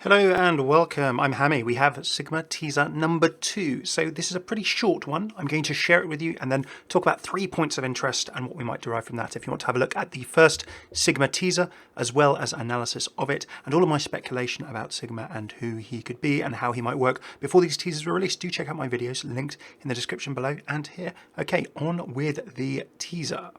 Hello and welcome, I'm Hammeh. We have Sigma teaser number 2. So this is a pretty short one. I'm going to share it with you and then talk about 3 points of interest and what we might derive from that. If you want to have a look at the first Sigma teaser, as well as analysis of it, and all of my speculation about Sigma and who he could be and how he might work before these teasers were released, do check out my videos linked in the description below and here. Okay, on with the teaser.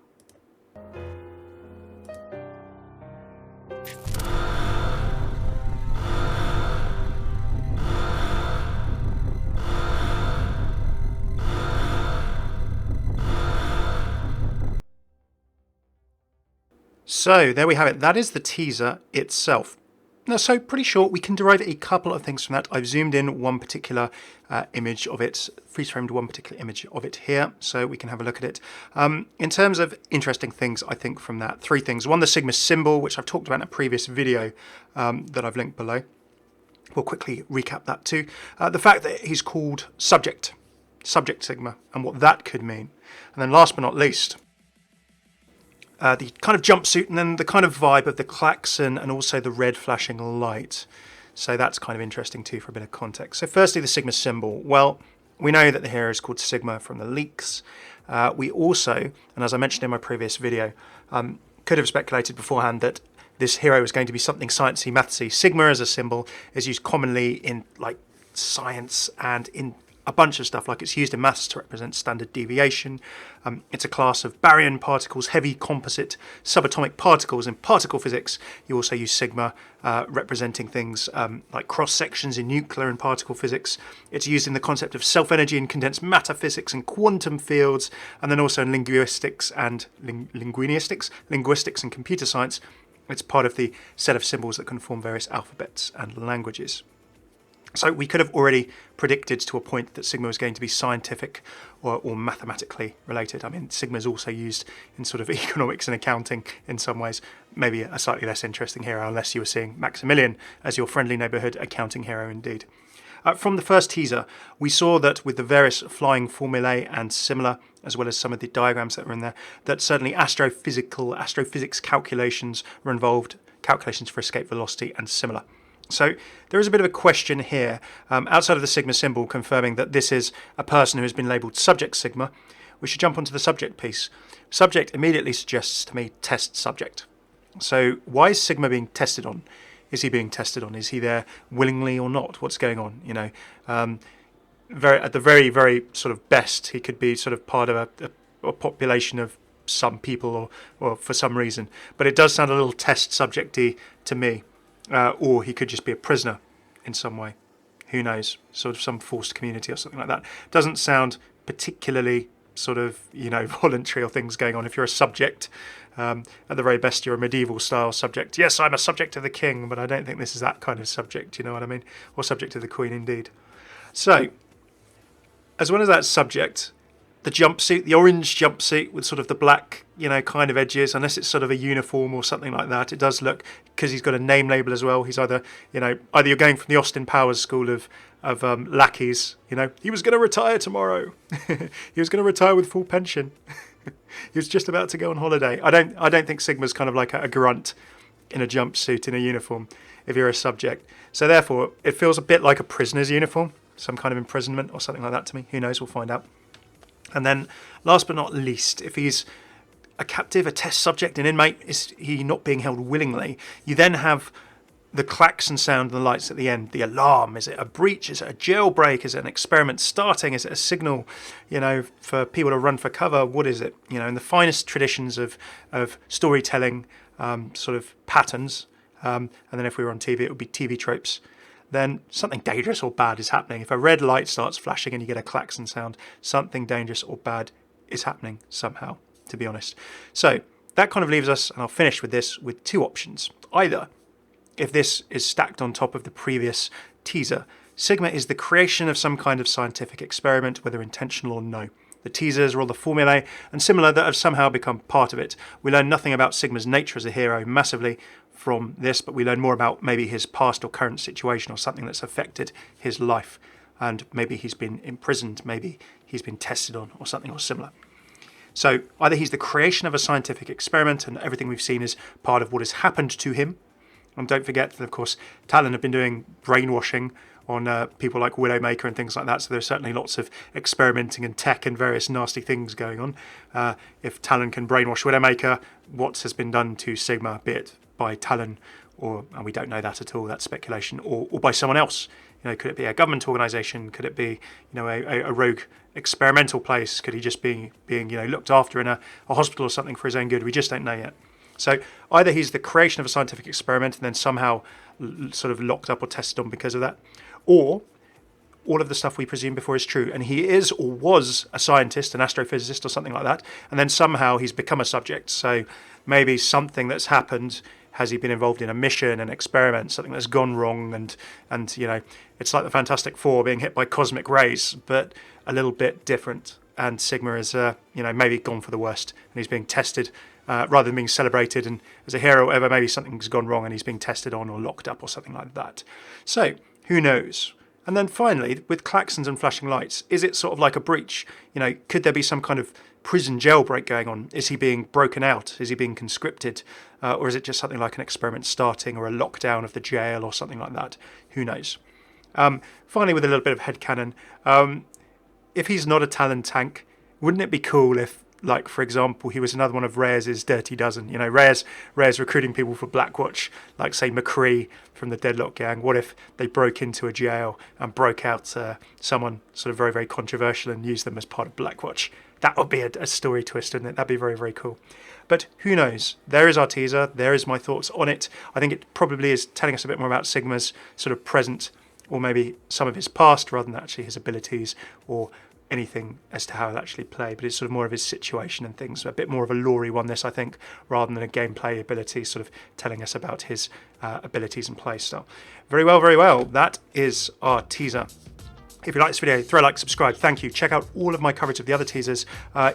So there we have it. That is the teaser itself. Now, so pretty short. We can derive a couple of things from that. I've zoomed in one particular image of it, freeze-framed one particular image of it here, so we can have a look at it. In terms of interesting things, I think from that, 3 things. One, the Sigma symbol, which I've talked about in a previous video that I've linked below. We'll quickly recap that too. The fact that he's called Subject Sigma, and what that could mean. And then last but not least, the kind of jumpsuit and then the kind of vibe of the klaxon and also the red flashing light. So that's kind of interesting too for a bit of context. So firstly, the Sigma symbol. Well, we know that the hero is called Sigma from the leaks. We also, and as I mentioned in my previous video, could have speculated beforehand that this hero is going to be something sciencey, mathsy. Sigma as a symbol is used commonly in like science and in a bunch of stuff, like it's used in maths to represent standard deviation. It's a class of baryon particles, heavy composite subatomic particles. In particle physics, you also use sigma representing things like cross sections in nuclear and particle physics. It's used in the concept of self-energy in condensed matter physics and quantum fields, and then also in linguistics and linguistics and computer science. It's part of the set of symbols that can form various alphabets and languages. So we could have already predicted to a point that Sigma was going to be scientific or mathematically related. I mean, Sigma is also used in sort of economics and accounting in some ways. Maybe a slightly less interesting hero, unless you were seeing Maximilian as your friendly neighbourhood accounting hero indeed. From the first teaser, we saw that with the various flying formulae and similar, as well as some of the diagrams that were in there, that certainly astrophysics calculations were involved, calculations for escape velocity and similar. So there is a bit of a question here, outside of the Sigma symbol confirming that this is a person who has been labelled Subject Sigma. We should jump onto the subject piece. Subject immediately suggests to me test subject. So why is Sigma being tested on? Is he being tested on? Is he there willingly or not? What's going on? You know, at the very sort of best, he could be sort of part of a population of some people or for some reason. But it does sound a little test subject-y to me. Or he could just be a prisoner in some way. Who knows? Sort of some forced community or something like that. Doesn't sound particularly sort of, you know, voluntary or things going on. If you're a subject, at the very best, you're a medieval style subject. Yes, I'm a subject of the king, but I don't think this is that kind of subject, you know what I mean? Or subject of the queen, indeed. So, as well as that subject, the jumpsuit, the orange jumpsuit with sort of the black, you know, kind of edges, unless it's sort of a uniform or something like that. It does look, because he's got a name label as well, he's either, you know, either you're going from the Austin Powers school of lackeys, you know, he was going to retire tomorrow. He was going to retire with full pension. He was just about to go on holiday. I don't think Sigma's kind of like a grunt in a jumpsuit, in a uniform, if you're a subject. So therefore, it feels a bit like a prisoner's uniform, some kind of imprisonment or something like that to me. Who knows? We'll find out. And then, last but not least, if he's a captive, a test subject, an inmate, is he not being held willingly? You then have the klaxon sound and the lights at the end, the alarm. Is it a breach? Is it a jailbreak? Is it an experiment starting? Is it a signal, you know, for people to run for cover? What is it? You know, in the finest traditions of storytelling sort of patterns, and then if we were on TV, it would be TV tropes. Then something dangerous or bad is happening. If a red light starts flashing and you get a klaxon sound, something dangerous or bad is happening somehow, to be honest. So that kind of leaves us, and I'll finish with this, with 2 options. Either, if this is stacked on top of the previous teaser, Sigma is the creation of some kind of scientific experiment, whether intentional or no. The teasers are all the formulae and similar that have somehow become part of it. We learn nothing about Sigma's nature as a hero massively from this, but we learn more about maybe his past or current situation or something that's affected his life. And maybe he's been imprisoned, maybe he's been tested on or something or similar. So either he's the creation of a scientific experiment and everything we've seen is part of what has happened to him, And don't forget that, of course, Talon have been doing brainwashing on people like Widowmaker and things like that. So there's certainly lots of experimenting and tech and various nasty things going on. If Talon can brainwash Widowmaker, what has been done to Sigma, be it by Talon, and we don't know that at all, that's speculation, or by someone else. Could it be a government organisation? Could it be, a rogue experimental place? Could he just be being, looked after in a hospital or something for his own good? We just don't know yet. So either he's the creation of a scientific experiment and then somehow sort of locked up or tested on because of that, or all of the stuff we presumed before is true, and he is or was a scientist, an astrophysicist or something like that, and then somehow he's become a subject. So maybe something that's happened. Has he been involved in a mission, an experiment, something that's gone wrong, and it's like the Fantastic Four being hit by cosmic rays, but a little bit different. And Sigma is maybe gone for the worst, and he's being tested rather than being celebrated and as a hero or whatever. Maybe something's gone wrong and he's being tested on or locked up or something like that. So who knows? And then finally, with klaxons and flashing lights, is it sort of like a breach? Could there be some kind of prison jailbreak going on? Is he being broken out? Is he being conscripted? Or is it just something like an experiment starting or a lockdown of the jail or something like that? Who knows? Finally, with a little bit of headcanon, if he's not a Talon tank, wouldn't it be cool if, like, for example, he was another one of Rare's Dirty Dozen? Rare's recruiting people for Blackwatch, like, say, McCree from the Deadlock Gang. What if they broke into a jail and broke out someone sort of very, very controversial and used them as part of Blackwatch? That would be a story twist, wouldn't it? That'd be very, very cool. But who knows? There is our teaser. There is my thoughts on it. I think it probably is telling us a bit more about Sigma's sort of present, or maybe some of his past, rather than actually his abilities or anything as to how he'll actually play. But it's sort of more of his situation and things. A bit more of a lore-y one, this, I think, rather than a gameplay ability, sort of telling us about his abilities and play style. Very well, very well. That is our teaser. If you like this video, throw a like, subscribe, thank you. Check out all of my coverage of the other teasers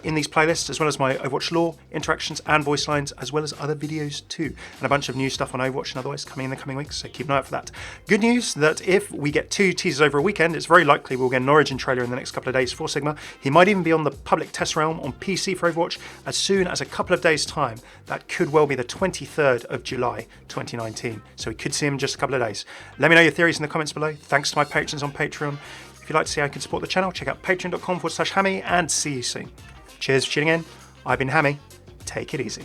in these playlists, as well as my Overwatch lore, interactions and voice lines, as well as other videos too. And a bunch of new stuff on Overwatch and otherwise coming in the coming weeks, so keep an eye out for that. Good news that if we get 2 teasers over a weekend, it's very likely we'll get an Origin trailer in the next couple of days for Sigma. He might even be on the public test realm on PC for Overwatch as soon as a couple of days' time. That could well be the 23rd of July 2019, so we could see him in just a couple of days. Let me know your theories in the comments below. Thanks to my patrons on Patreon. If you'd like to see how you can support the channel, check out patreon.com/Hammeh, and see you soon. Cheers for tuning in. I've been Hammeh. Take it easy.